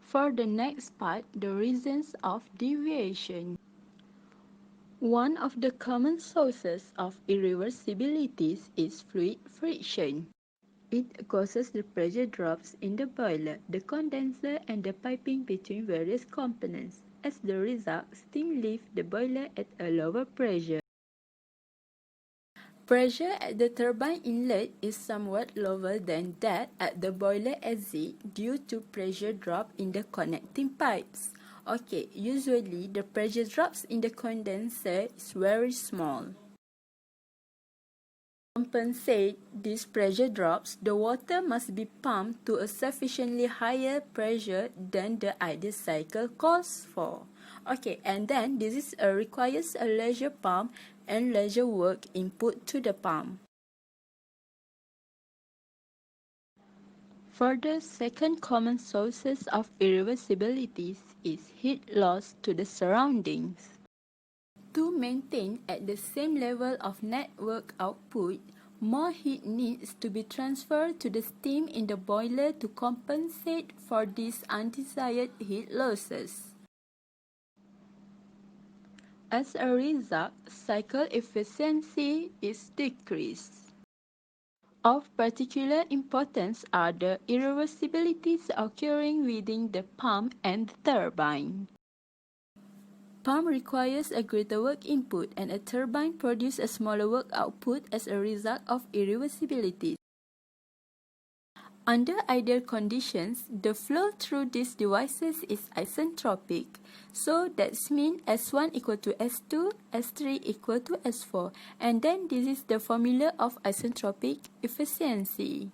For the next part, the reasons of deviation. One of the common sources of irreversibilities is fluid friction. It causes the pressure drops in the boiler, the condenser, and the piping between various components. As the result, steam leaves the boiler at a lower pressure. Pressure at the turbine inlet is somewhat lower than that at the boiler exit due to pressure drop in the connecting pipes. Okay, usually the pressure drops in the condenser is very small. To compensate these pressure drops, the water must be pumped to a sufficiently higher pressure than the ideal cycle calls for. Okay, and then requires a leisure pump and leisure work input to the pump. Further, second common sources of irreversibilities is heat loss to the surroundings. To maintain at the same level of network output, more heat needs to be transferred to the steam in the boiler to compensate for these undesired heat losses. As a result, cycle efficiency is decreased. Of particular importance are the irreversibilities occurring within the pump and the turbine. Pump requires a greater work input and a turbine produces a smaller work output as a result of irreversibility. Under ideal conditions, the flow through these devices is isentropic. So that means S1 equal to S2, S3 equal to S4. And then this is the formula of isentropic efficiency.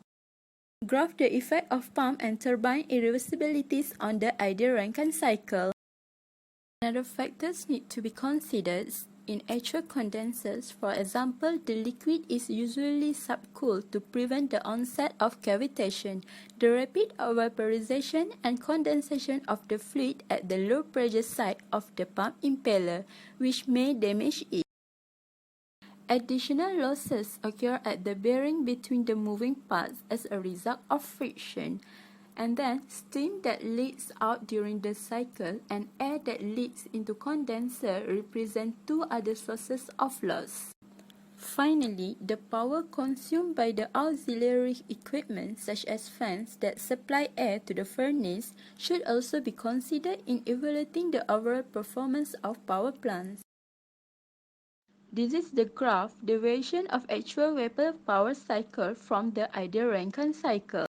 Graph the effect of pump and turbine irreversibilities on the ideal Rankine cycle. Another factors need to be considered in actual condensers. For example, the liquid is usually subcooled to prevent the onset of cavitation, the rapid vaporization and condensation of the fluid at the low pressure side of the pump impeller, which may damage it. Additional losses occur at the bearing between the moving parts as a result of friction. And then steam that leaks out during the cycle and air that leaks into condenser represent two other sources of loss. Finally, the power consumed by the auxiliary equipment such as fans that supply air to the furnace should also be considered in evaluating the overall performance of power plants. This is the graph deviation of actual vapor power cycle from the ideal Rankine cycle.